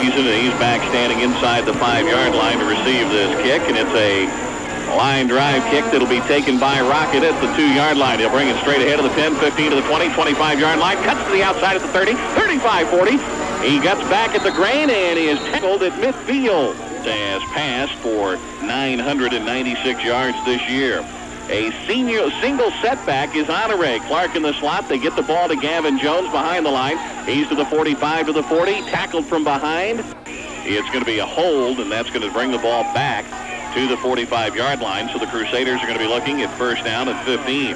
He's back standing inside the 5-yard line to receive this kick, and it's a line drive kick that'll be taken by Rocket at the 2-yard line. He'll bring it straight ahead of the 10, 15 to the 20, 25-yard line, cuts to the outside at the 30, 35, 40. He gets back at the grain and is tackled at midfield. Has passed for 996 yards this year. A single setback is Honore. Clark in the slot. They get the ball to Gavin Jones behind the line. He's to the 45 to the 40. Tackled from behind. It's going to be a hold, and that's going to bring the ball back to the 45-yard line. So the Crusaders are going to be looking at first down at 15.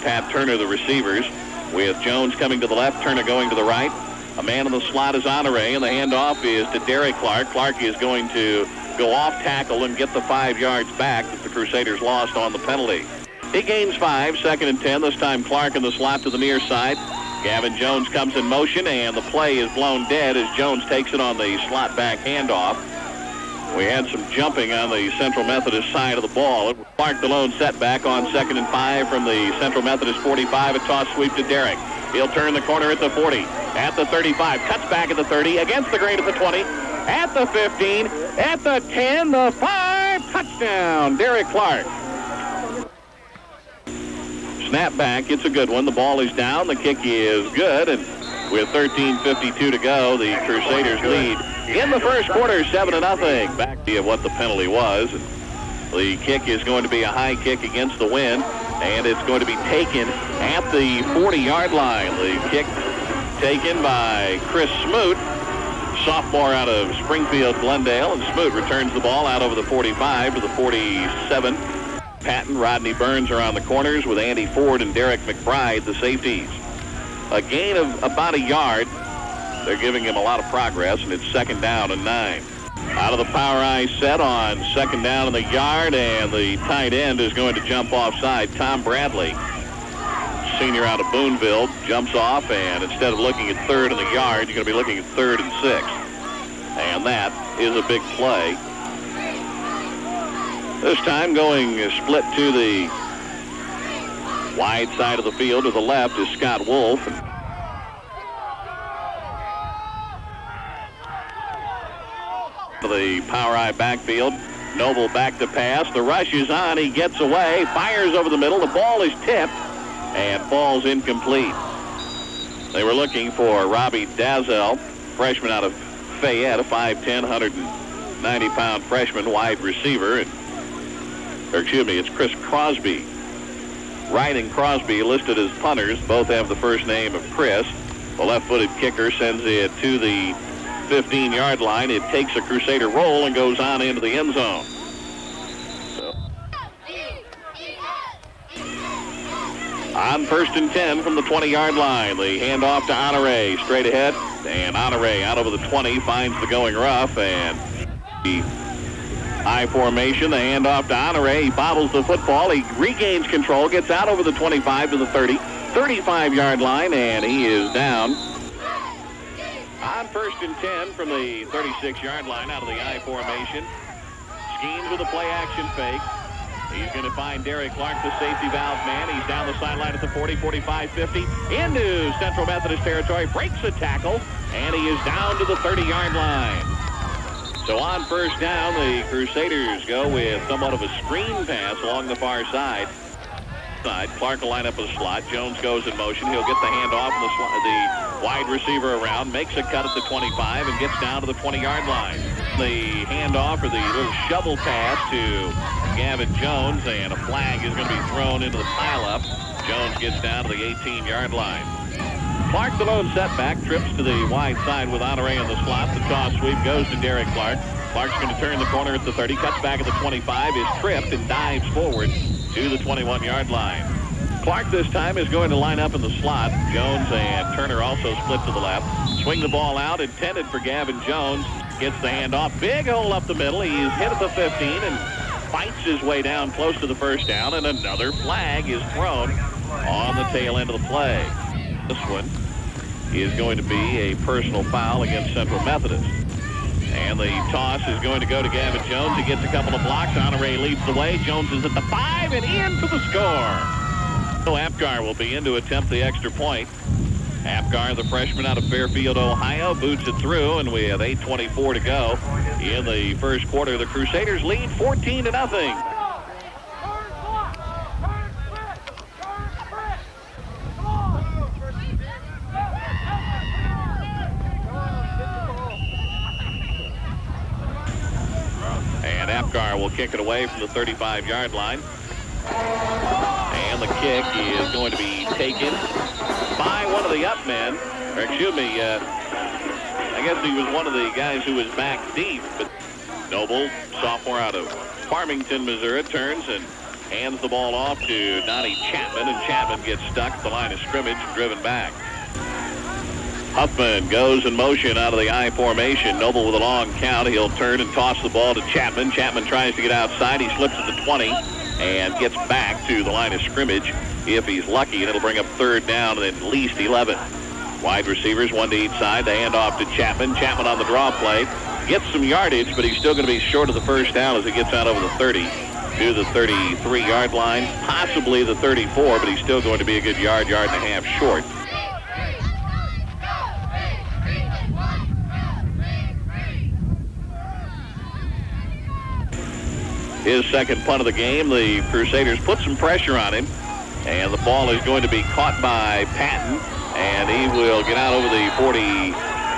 Pat Turner, the receivers, with Jones coming to the left, Turner going to the right. A man in the slot is Honore, and the handoff is to Derek Clark. Clark is going to go off tackle and get the 5 yards back that the Crusaders lost on the penalty. He gains 5, 2nd and 10. This time Clark in the slot to the near side. Gavin Jones comes in motion, and the play is blown dead as Jones takes it on the slot back handoff. We had some jumping on the Central Methodist side of the ball. Clark the lone setback on 2nd and 5 from the Central Methodist 45. A toss sweep to Derek. He'll turn the corner at the 40, at the 35, cuts back at the 30, against the grain at the 20, at the 15, at the 10, the 5, touchdown, Derek Clark. Snap back, it's a good one. The ball is down, the kick is good, and with 13:52 to go, the Crusaders lead in the first quarter, 7-0. Back to what the penalty was. The kick is going to be a high kick against the wind, and it's going to be taken at the 40-yard line. The kick taken by Chris Smoot, sophomore out of Springfield, Glendale, and Smoot returns the ball out over the 45 to the 47. Patton, Rodney Burns are on the corners with Andy Ford and Derek McBride, the safeties. A gain of about a yard. They're giving him a lot of progress, and it's 2nd down and 9. Out of the power I set on 2nd down in the yard, and the tight end is going to jump offside. Tom Bradley, senior out of Boonville, jumps off, and instead of looking at 3rd in the yard, you're going to be looking at 3rd and 6. And that is a big play. This time going split to the wide side of the field. To the left is Scott Wolf. The power I backfield. Noble back to pass. The rush is on. He gets away. Fires over the middle. The ball is tipped and falls incomplete. They were looking for Robbie Dazel, freshman out of Fayette, a 5'10", 190-pound freshman wide receiver. It's Chris Crosby. Wright and Crosby listed as punters. Both have the first name of Chris. The left-footed kicker sends it to the 15-yard line. It takes a Crusader roll and goes on into the end zone. On 1st and 10 from the 20-yard line, the handoff to Honore straight ahead, and Honore out over the 20 finds the going rough, and the I formation, the handoff to Honore. He bobbles the football. He regains control, gets out over the 25 to the 30, 35-yard line, and he is down. On 1st and 10 from the 36-yard line out of the I formation. Schemes with a play-action fake. He's going to find Derek Clark, the safety valve man. He's down the sideline at the 40, 45, 50, into Central Methodist territory, breaks a tackle, and he is down to the 30-yard line. So on 1st down, the Crusaders go with somewhat of a screen pass along the far side. Clark will line up in the slot. Jones goes in motion. He'll get the handoff, and the wide receiver around, makes a cut at the 25, and gets down to the 20-yard line. The handoff, or the little shovel pass to Gavin Jones, and a flag is going to be thrown into the pileup. Jones gets down to the 18-yard line. Clark, the lone setback, trips to the wide side with Honore in the slot. The toss sweep goes to Derek Clark. Clark's going to turn the corner at the 30, cuts back at the 25, is tripped and dives forward to the 21-yard line. Clark this time is going to line up in the slot. Jones and Turner also split to the left. Swing the ball out, intended for Gavin Jones. Gets the handoff, big hole up the middle. He's hit at the 15 and fights his way down close to the first down, and another flag is thrown on the tail end of the play. This one is going to be a personal foul against Central Methodist. And the toss is going to go to Gavin Jones. He gets a couple of blocks. Honore leads the way. Jones is at the 5 and in for the score. So Apgar will be in to attempt the extra point. Apgar, the freshman out of Fairfield, Ohio, boots it through, and we have 8:24 to go in the first quarter. The Crusaders lead 14-0. And Apgar will kick it away from the 35-yard line. And the kick is going to be taken by one of the up men. Or excuse me, I guess he was one of the guys who was back deep. But Noble, sophomore out of Farmington, Missouri, turns and hands the ball off to Donnie Chapman. And Chapman gets stuck at the line of scrimmage and driven back. Huffman goes in motion out of the I formation. Noble with a long count. He'll turn and toss the ball to Chapman. Chapman tries to get outside. He slips at the 20 and gets back to the line of scrimmage if he's lucky, and it'll bring up third down and at least 11. Wide receivers, one to each side. The handoff to Chapman. Chapman on the draw play. Gets some yardage, but he's still going to be short of the first down as he gets out over the 30 to the 33-yard line, possibly the 34, but he's still going to be a good yard and a half short. His second punt of the game. The Crusaders put some pressure on him, and the ball is going to be caught by Patton, and he will get out over the 40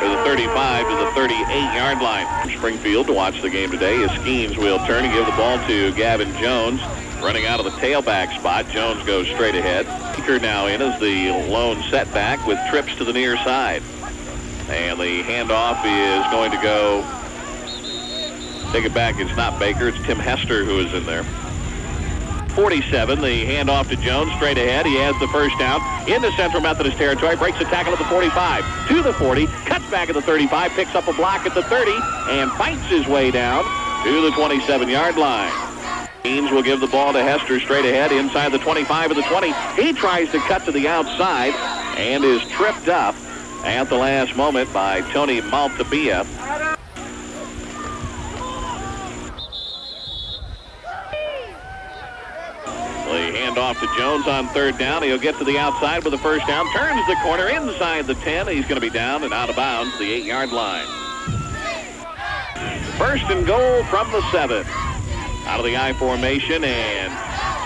or the 35 to the 38-yard line. From Springfield to watch the game today, his Skeens will turn and give the ball to Gavin Jones, running out of the tailback spot. Jones goes straight ahead. Baker now in as the lone setback with trips to the near side, and the handoff is going to go. Take it back, it's not Baker, it's Tim Hester who is in there. 47, the handoff to Jones, straight ahead. He has the first down into Central Methodist territory, breaks a tackle at the 45, to the 40, cuts back at the 35, picks up a block at the 30, and fights his way down to the 27-yard line. Skeens will give the ball to Hester straight ahead, inside the 25 of the 20. He tries to cut to the outside and is tripped up at the last moment by Tony Maltabia. Off to Jones on third down. He'll get to the outside with the first down. Turns the corner inside the 10. He's going to be down and out of bounds, the 8-yard line. First and goal from the 7. Out of the I formation, and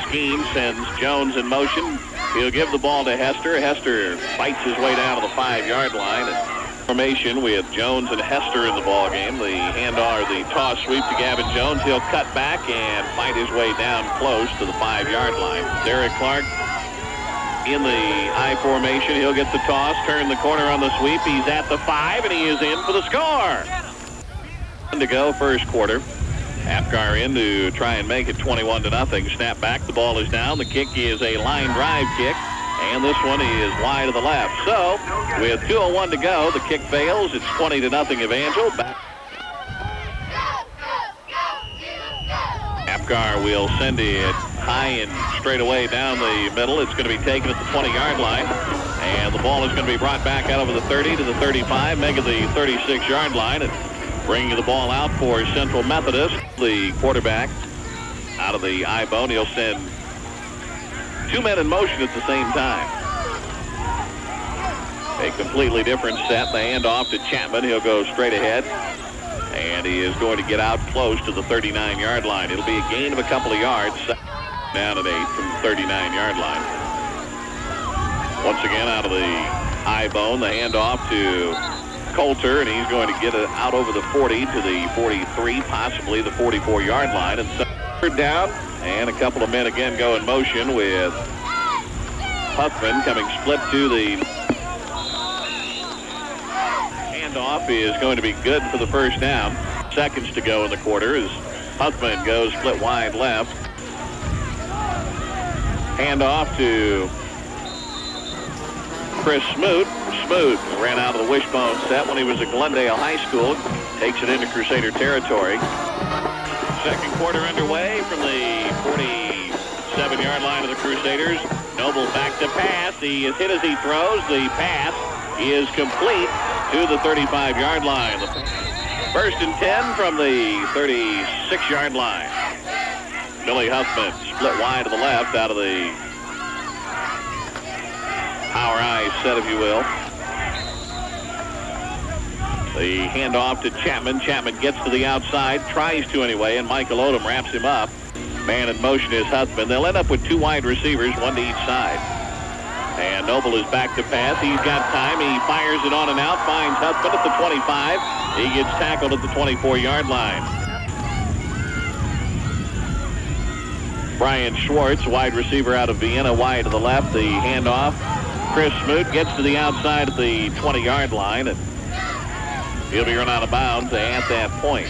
Skeen sends Jones in motion. He'll give the ball to Hester. Hester fights his way down to the 5-yard line. And formation with Jones and Hester in the ball game. The handoff, the toss sweep to Gavin Jones. He'll cut back and fight his way down close to the 5-yard line. Derek Clark in the I formation. He'll get the toss, turn the corner on the sweep. He's at the 5, and he is in for the score. To go first quarter. Apgar in to try and make it 21-0. Snap back. The ball is down. The kick is a line drive kick. And this one is wide to the left. So, with 2:01 to go, the kick fails. It's 20-0 Evangel. Apgar will send it high and straight away down the middle. It's going to be taken at the 20-yard line. And the ball is going to be brought back out over the 30 to the 35, making the 36-yard line. And bringing the ball out for Central Methodist. The quarterback out of the I-bone. He'll send 2 men in motion at the same time. A completely different set. The handoff to Chapman. He'll go straight ahead. And he is going to get out close to the 39-yard line. It'll be a gain of a couple of yards. Down at 8 from the 39-yard line. Once again out of the I-bone. The handoff to Coulter. And he's going to get it out over the 40 to the 43, possibly the 44-yard line. And so third down. And a couple of men again go in motion with Huffman coming split to the handoff is going to be good for the first down. Seconds to go in the quarter as Huffman goes split wide left. Handoff to Chris Smoot. Smoot ran out of the wishbone set when he was at Glendale High School. Takes it into Crusader territory. Second quarter underway from the 47-yard line of the Crusaders. Noble back to pass. He is hit as he throws. The pass is complete to the 35-yard line. First and 10 from the 36-yard line. Billy Huffman split wide to the left out of the power I set, if you will. The handoff to Chapman. Chapman gets to the outside, tries to anyway, and Michael Odom wraps him up. Man in motion is Huffman. They'll end up with two wide receivers, one to each side. And Noble is back to pass. He's got time. He fires it on and out, finds Huffman at the 25. He gets tackled at the 24-yard line. Brian Schwartz, wide receiver out of Vienna, wide to the left. The handoff. Chris Smoot gets to the outside at the 20-yard line, and he'll be run out of bounds at that point.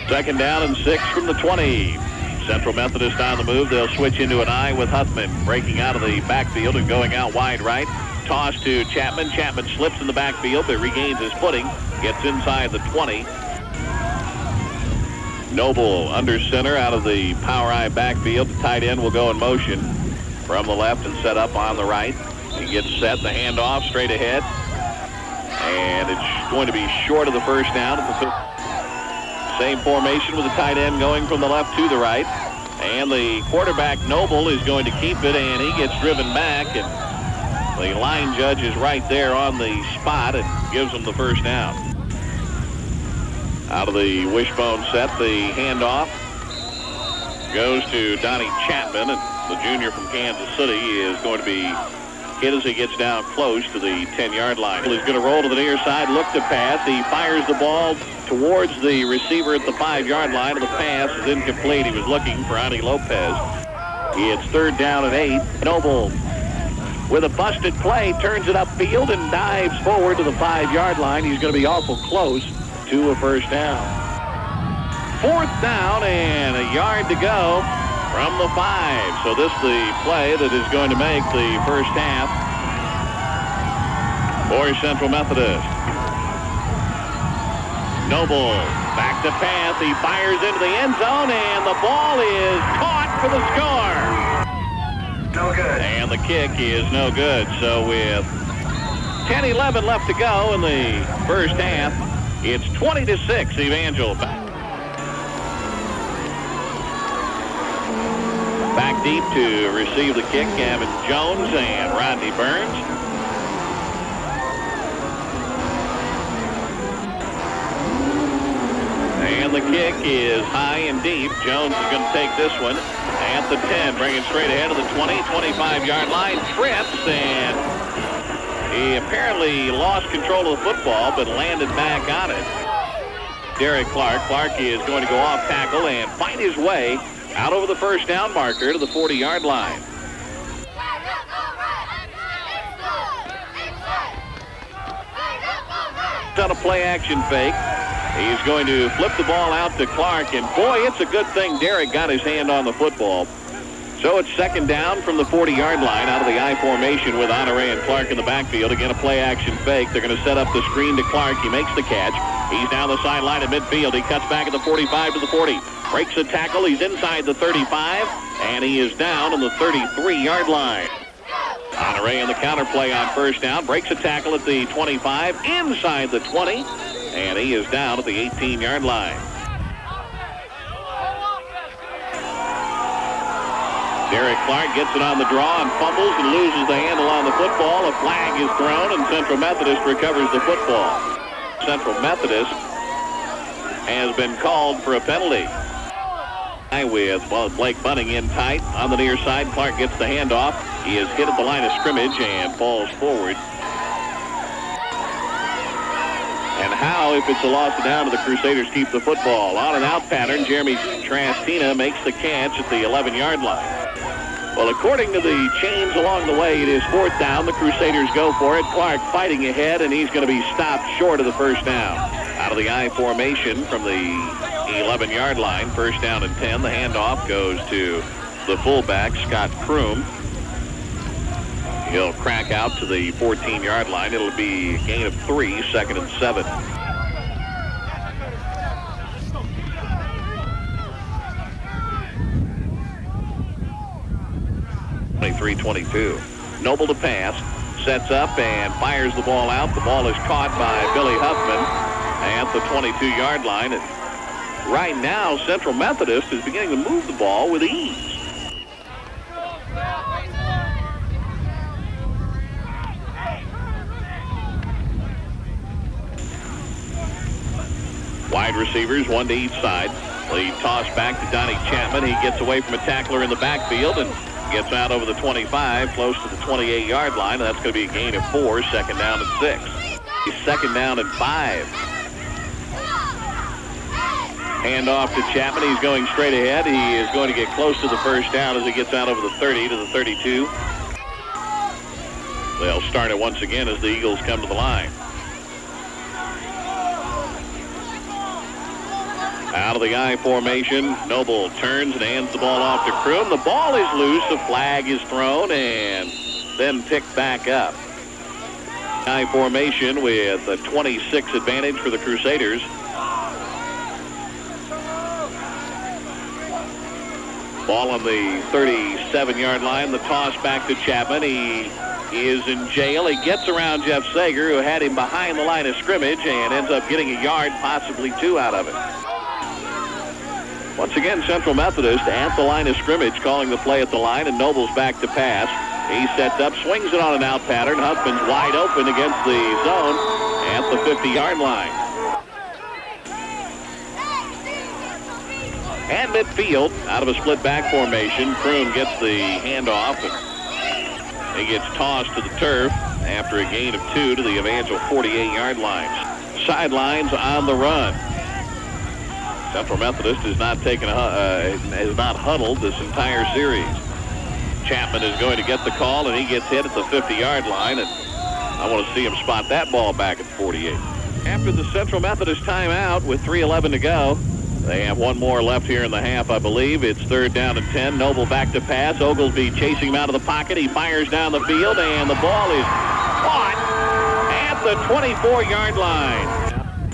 Second down and 6 from the 20. Central Methodist on the move. They'll switch into an I with Huffman breaking out of the backfield and going out wide right. Toss to Chapman. Chapman slips in the backfield but regains his footing. Gets inside the 20. Noble under center out of the power I backfield. The tight end will go in motion from the left and set up on the right. He gets set. The handoff straight ahead. And it's going to be short of the first down at the 50. Same formation with the tight end going from the left to the right. And the quarterback, Noble, is going to keep it, and he gets driven back. And the line judge is right there on the spot and gives him the first down. Out of the wishbone set, the handoff goes to Donnie Chapman, and the junior from Kansas City is going to be hit as he gets down close to the 10-yard line. He's going to roll to the near side, look to pass. He fires the ball towards the receiver at the 5-yard line. The pass is incomplete. He was looking for Ani Lopez. It's third down and 8. Noble with a busted play turns it upfield and dives forward to the 5-yard line. He's going to be awful close to a first down. Fourth down and a yard to go from the 5. So this is the play that is going to make the first half for Central Methodist. Noble back to pass. He fires into the end zone, and the ball is caught for the score. No good. And the kick is no good. So with 10-11 left to go in the first half, it's 20-6, Evangel. Back deep to receive the kick, Gavin Jones and Rodney Burns. And the kick is high and deep. Jones is going to take this one at the 10, bring it straight ahead of the 20, 25-yard line, trips, and he apparently lost control of the football, but landed back on it. Derek Clark. Clark is going to go off tackle and fight his way out over the first down marker to the 40-yard line. On a play-action fake. He's going to flip the ball out to Clark, and boy, it's a good thing Derek got his hand on the football. So it's second down from the 40-yard line out of the I formation with Honore and Clark in the backfield. Again, a play-action fake. They're going to set up the screen to Clark. He makes the catch. He's down the sideline at midfield. He cuts back at the 45 to the 40. Breaks a tackle. He's inside the 35, and he is down on the 33-yard line. Honore in the counter play on first down. Breaks a tackle at the 25, inside the 20, and he is down at the 18-yard line. Derek Clark gets it on the draw and fumbles and loses the handle on the football. A flag is thrown, and Central Methodist recovers the football. Central Methodist has been called for a penalty. With Blake Bunning in tight on the near side. Clark gets the handoff. He is hit at the line of scrimmage and falls forward. And how, if it's a loss of down, do the Crusaders keep the football? On and out pattern, Jeremy Trastina makes the catch at the 11-yard line. Well, according to the chains along the way, it is fourth down. The Crusaders go for it. Clark fighting ahead, and he's going to be stopped short of the first down. Out of the I formation from the 11-yard line, first down and 10. The handoff goes to the fullback, Scott Kroom. He'll crack out to the 14-yard line. It'll be a gain of 3, second and 7. .23-22. Noble to pass, sets up and fires the ball out. The ball is caught by Billy Huffman at the 22-yard line. And right now, Central Methodist is beginning to move the ball with ease. Wide receivers, one to each side. The toss back to Donnie Chapman. He gets away from a tackler in the backfield and gets out over the 25, close to the 28-yard line. That's going to be a gain of 4, second down and 6. He's second down and 5. Hand off to Chapman. He's going straight ahead. He is going to get close to the first down as he gets out over the 30 to the 32. They'll start it once again as the Eagles come to the line. Out of the I formation, Noble turns and hands the ball off to Kroom. The ball is loose. A flag is thrown and then picked back up. I formation with a 26 advantage for the Crusaders. Ball on the 37-yard line. The toss back to Chapman. He is in jail. He gets around Jeff Sager, who had him behind the line of scrimmage, and ends up getting a yard, possibly 2 out of it. Once again, Central Methodist at the line of scrimmage, calling the play at the line, and Noble's back to pass. He sets up, swings it on an out pattern. Huffman's wide open against the zone at the 50-yard line. At midfield, out of a split back formation, Kroom gets the handoff, and he gets tossed to the turf after a gain of 2 to the Evangel 48-yard line. Sidelines on the run. Central Methodist has not huddled this entire series. Chapman is going to get the call, and he gets hit at the 50-yard line, and I want to see him spot that ball back at 48. After the Central Methodist timeout with 3:11 to go, they have one more left here in the half, I believe. It's 3rd down and 10. Noble back to pass. Oglesby chasing him out of the pocket. He fires down the field, and the ball is caught at the 24-yard line.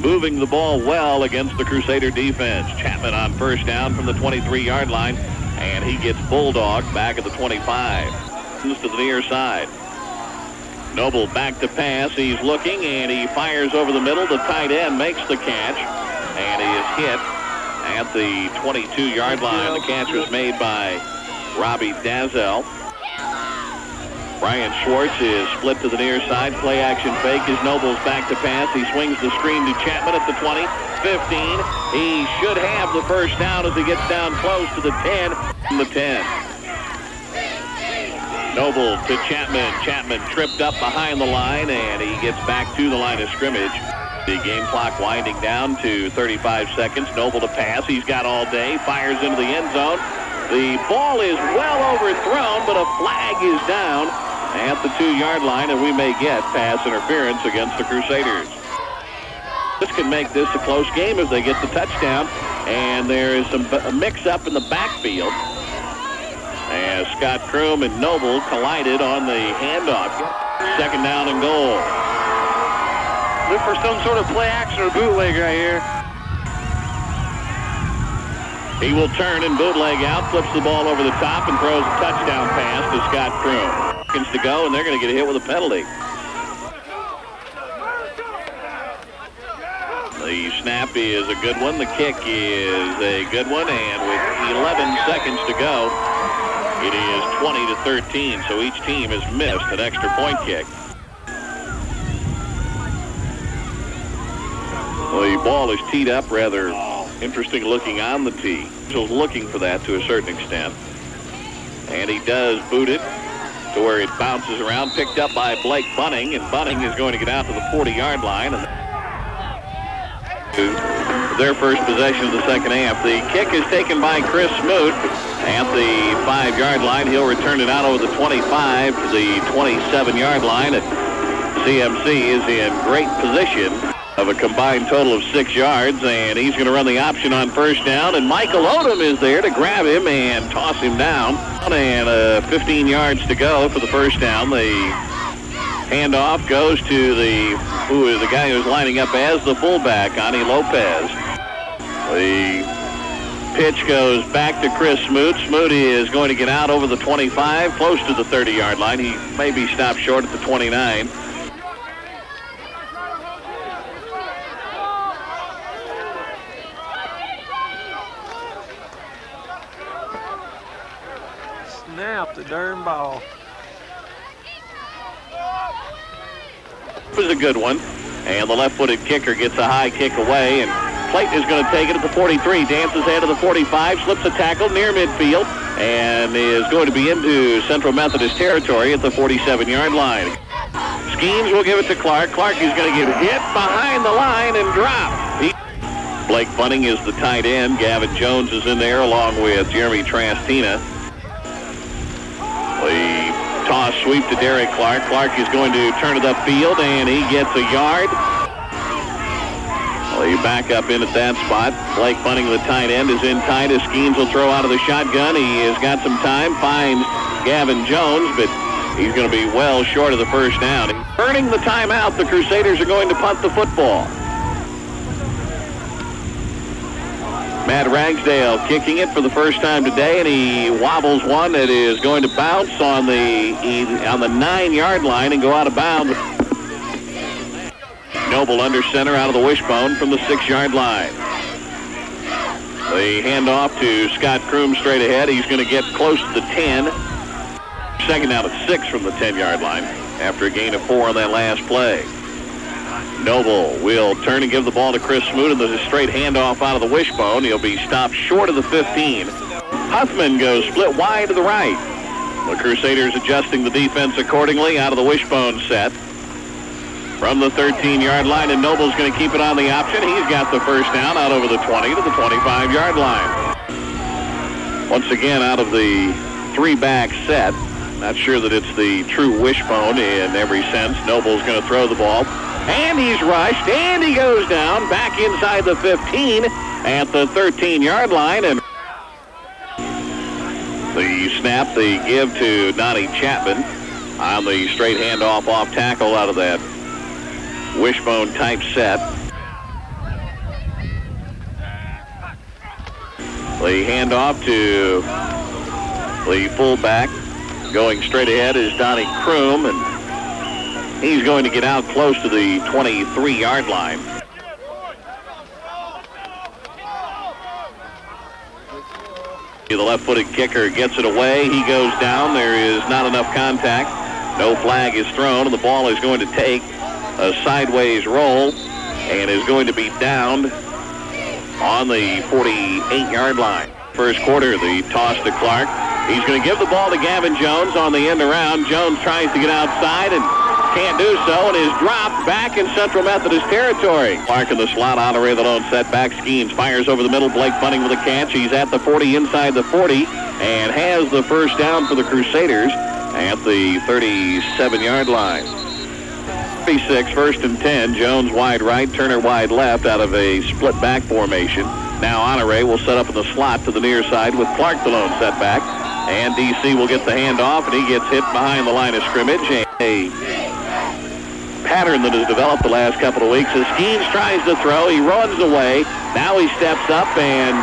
Moving the ball well against the Crusader defense. Chapman on 1st down from the 23-yard line, and he gets bulldogged back at the 25. Moves to the near side. Noble back to pass. He's looking, and he fires over the middle. The tight end makes the catch, and he is hit at the 22-yard line. The catch was made by Robbie Dazel. Brian Schwartz is split to the near side. Play action fake is Noble's back to pass. He swings the screen to Chapman at the 20, 15. He should have the first down as he gets down close to the 10. The 10. Noble to Chapman. Chapman tripped up behind the line, and he gets back to the line of scrimmage. The game clock winding down to 35 seconds. Noble to pass. He's got all day. Fires into the end zone. The ball is well overthrown, but a flag is down at the 2-yard line, and we may get pass interference against the Crusaders. This can make this a close game if they get the touchdown, and there is a mix-up in the backfield as Scott Kroom and Noble collided on the handoff. 2nd down and goal. Look for some sort of play action or bootleg right here. He will turn and bootleg out, flips the ball over the top, and throws a touchdown pass to Scott Kroom. Seconds to go, and they're going to get hit with a penalty. The snap is a good one. The kick is a good one, and with 11 seconds to go, it is 20-13, so each team has missed an extra point kick. The ball is teed up rather interesting looking on the tee. He's looking for that to a certain extent. And he does boot it to where it bounces around, picked up by Blake Bunning, and Bunning is going to get out to the 40-yard line. And their first possession of the second half. The kick is taken by Chris Smoot at the 5-yard line. He'll return it out over the 25 to the 27-yard line. And CMC is in great position of a combined total of 6 yards, and he's going to run the option on 1st down, and Michael Odom is there to grab him and toss him down, and 15 yards to go for the 1st down. The handoff goes to the guy who's lining up as the fullback, Ani Lopez. The pitch goes back to Chris Smoot. Smoot is going to get out over the 25, close to the 30-yard line. He may be stopped short at the 29. Snap the darn ball. It was a good one, and the left-footed kicker gets a high kick away, and Clayton is going to take it at the 43, dances ahead of the 45, slips a tackle near midfield, and is going to be into Central Methodist territory at the 47-yard line. Schemes will give it to Clark. Clark is going to get hit behind the line and drop. Blake Bunning is the tight end. Gavin Jones is in there along with Jeremy Trastina. The toss sweep to Derek Clark. Clark is going to turn it upfield, and he gets a yard. Well, you back up in at that spot. Blake Bunning, the tight end, is in tight as Schemes will throw out of the shotgun. He has got some time, finds Gavin Jones, but he's going to be well short of the first down. Earning the timeout, the Crusaders are going to punt the football. Matt Ragsdale kicking it for the first time today, and he wobbles one that is going to bounce on the 9-yard line and go out of bounds. Noble under center out of the wishbone from the 6-yard line. The handoff to Scott Kroom straight ahead. He's going to get close to the 10. Second down at 6 from the 10-yard line after a gain of 4 on that last play. Noble will turn and give the ball to Chris Smoot, and there's a straight handoff out of the wishbone. He'll be stopped short of the 15. Huffman goes split wide to the right. The Crusaders adjusting the defense accordingly out of the wishbone set. From the 13-yard line, and Noble's going to keep it on the option. He's got the first down out over the 20 to the 25-yard line. Once again, out of the 3-back set. Not sure that it's the true wishbone in every sense. Noble's going to throw the ball. And he's rushed, and he goes down back inside the 15 at the 13-yard line. And the snap, the give to Donnie Chapman on the straight handoff off tackle out of that wishbone type set. The handoff to the fullback going straight ahead is Donnie Kroom, and he's going to get out close to the 23-yard line. The left-footed kicker gets it away. He goes down. There is not enough contact. No flag is thrown, and the ball is going to take a sideways roll and is going to be downed on the 48-yard line. First quarter, the toss to Clark. He's going to give the ball to Gavin Jones on the end around. Jones tries to get outside and can't do so, and is dropped back in Central Methodist territory. Clark in the slot, Honore the lone setback. Schemes fires over the middle. Blake Bunning with a catch. He's at the 40, inside the 40, and has the first down for the Crusaders at the 37-yard line. 36, first and 10. Jones wide right, Turner wide left out of a split back formation. Now Honore will set up in the slot to the near side with Clark the lone setback. And DC will get the handoff, and he gets hit behind the line of scrimmage. A pattern that has developed the last couple of weeks as Schemes tries to throw. He runs away. Now he steps up and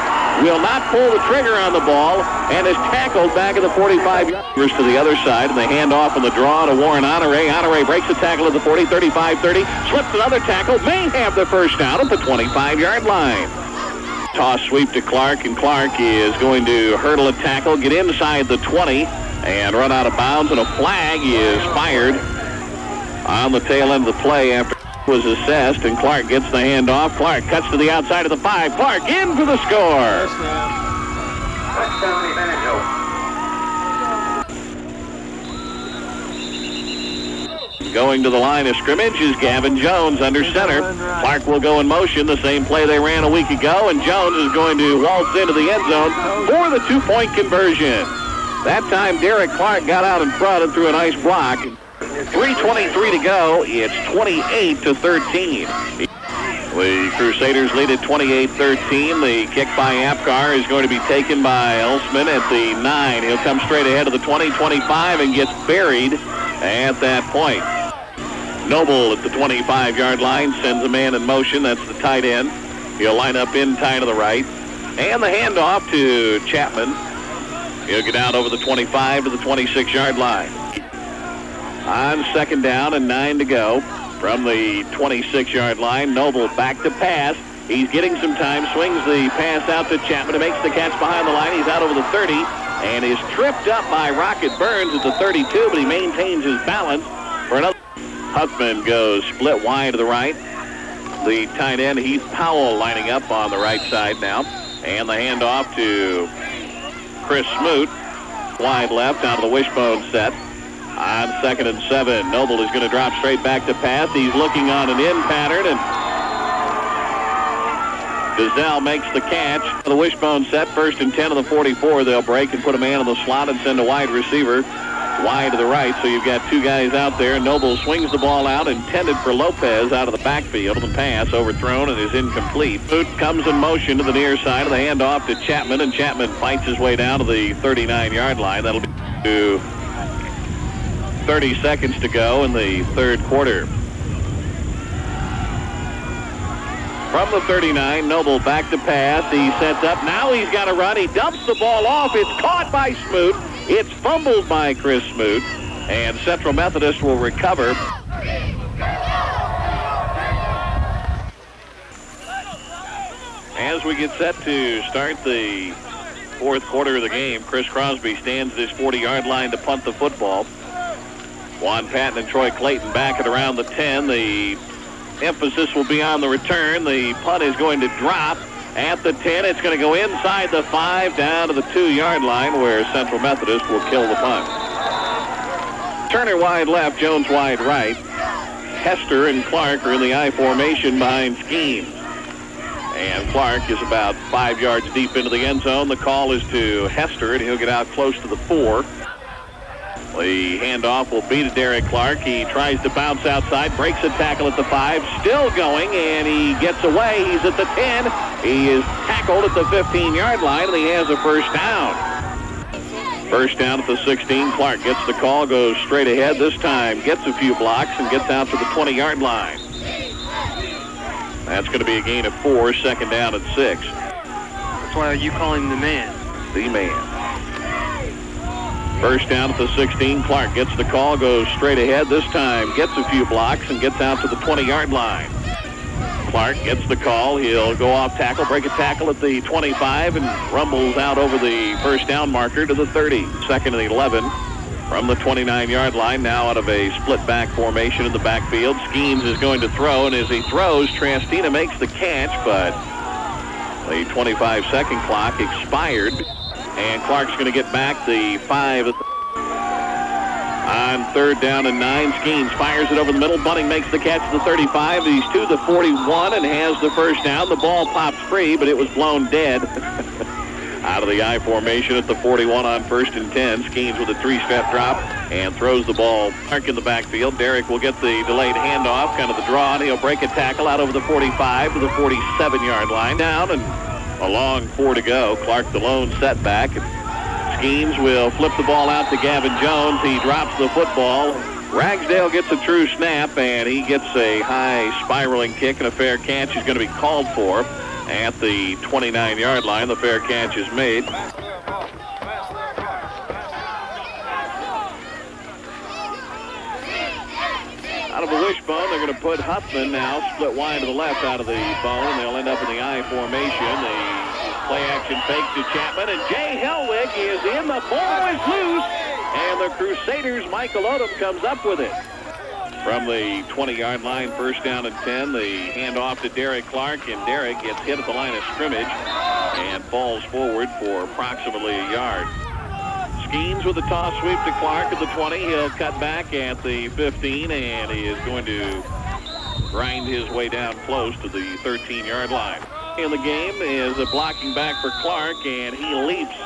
will not pull the trigger on the ball and is tackled back at the 45 yards to the other side. And they hand off on the draw to Warren Honore. Honore breaks the tackle at the 40, 35, 30, slips another tackle, may have the first down at the 25-yard line. Toss sweep to Clark, and Clark is going to hurdle a tackle, get inside the 20, and run out of bounds, and a flag is fired on the tail end of the play after it was assessed, and Clark gets the handoff. Clark cuts to the outside of the 5. Clark in for the score. Touchdown, Evangel. Going to the line of scrimmage is Gavin Jones under center. Clark will go in motion, the same play they ran a week ago, and Jones is going to waltz into the end zone for the 2-point conversion. That time Derek Clark got out in front and threw a nice block. 3:23 to go. It's 28-13. The Crusaders lead at 28-13. The kick by Apgar is going to be taken by Elsman at the 9. He'll come straight ahead of the 20, 25, and gets buried at that point. Noble at the 25-yard line sends a man in motion. That's the tight end. He'll line up in tight to the right. And the handoff to Chapman. He'll get out over the 25 to the 26-yard line. On second down and 9 to go from the 26-yard line. Noble back to pass. He's getting some time, swings the pass out to Chapman, who makes the catch behind the line. He's out over the 30 and is tripped up by Rocket Burns at the 32, but he maintains his balance for another. Huffman goes split wide to the right. The tight end, Heath Powell, lining up on the right side now. And the handoff to Chris Smoot. Wide left out of the wishbone set. On 2nd and 7, Noble is going to drop straight back to pass. He's looking on an in pattern, and Gazelle makes the catch. The wishbone set, 1st and 10 of the 44. They'll break and put a man in the slot and send a wide receiver wide to the right. So you've got two guys out there. Noble swings the ball out, intended for Lopez out of the backfield. The pass overthrown and is incomplete. Boot comes in motion to the near side of the handoff to Chapman, and Chapman fights his way down to the 39-yard line. That'll be to 30 seconds to go in the third quarter. From the 39, Noble back to pass. He sets up. Now he's got to run. He dumps the ball off. It's caught by Smoot. It's fumbled by Chris Smoot. And Central Methodist will recover. As we get set to start the fourth quarter of the game, Chris Crosby stands at his 40-yard line to punt the football. Juan Patton and Troy Clayton back at around the 10. The emphasis will be on the return. The punt is going to drop at the 10. It's going to go inside the 5 down to the 2-yard line, where Central Methodist will kill the punt. Turner wide left, Jones wide right. Hester and Clark are in the I formation behind Schemes. And Clark is about 5 yards deep into the end zone. The call is to Hester, and he'll get out close to the 4. The handoff will be to Derek Clark. He tries to bounce outside, breaks a tackle at the 5, still going, and he gets away. He's at the 10. He is tackled at the 15-yard line, and he has a first down. First down at the 16. Clark gets the call, goes straight ahead. This time gets a few blocks and gets out to the 20-yard line. That's going to be a gain of 4, second down at 6. That's why you call him the man. The man. First down at the 16. Clark gets the call, goes straight ahead. This time gets a few blocks and gets out to the 20-yard line. Clark gets the call. He'll go off tackle, break a tackle at the 25, and rumbles out over the first down marker to the 30. Second and 11 from the 29-yard line. Now out of a split back formation in the backfield. Schemes is going to throw, and as he throws, Trastina makes the catch, but the 25-second clock expired. And Clark's going to get back the 5 on 3rd down and 9. Schemes fires it over the middle. Bunting makes the catch to the 35. He's to the 41 and has the first down. The ball pops free, but it was blown dead. Out of the I formation at the 41 on 1st and 10. Schemes with a 3-step drop and throws the ball. Clark in the backfield. Derek will get the delayed handoff, kind of the draw, and he'll break a tackle out over the 45 to the 47-yard line. Down and a long 4 to go. Clark the lone setback. Schemes will flip the ball out to Gavin Jones. He drops the football. Ragsdale gets a true snap, and he gets a high spiraling kick, and a fair catch is going to be called for at the 29-yard line. The fair catch is made. Out of the wishbone, they're going to put Huffman now split wide to the left out of the bone, and they'll end up in the I formation. The play action fake to Chapman, and Jay Helwig is in. The ball is loose, and the Crusaders' Michael Odom comes up with it. From the 20-yard line, first down and 10, the handoff to Derek Clark, and Derek gets hit at the line of scrimmage and falls forward for approximately a yard. Schemes with a toss sweep to Clark at the 20. He'll cut back at the 15, and he is going to grind his way down close to the 13-yard line. In the game is a blocking back for Clark, and he leaps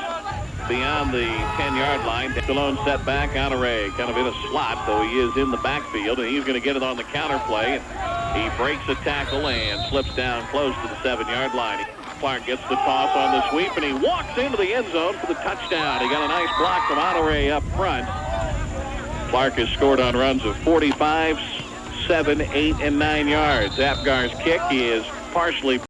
beyond the 10-yard line. The lone setback, Honore kind of in a slot, though he is in the backfield, and he's going to get it on the counter play. He breaks a tackle and slips down close to the 7-yard line. Clark gets the toss on the sweep, and he walks into the end zone for the touchdown. He got a nice block from Honore up front. Clark has scored on runs of 45, 7, 8, and 9 yards. Apgar's kick is partially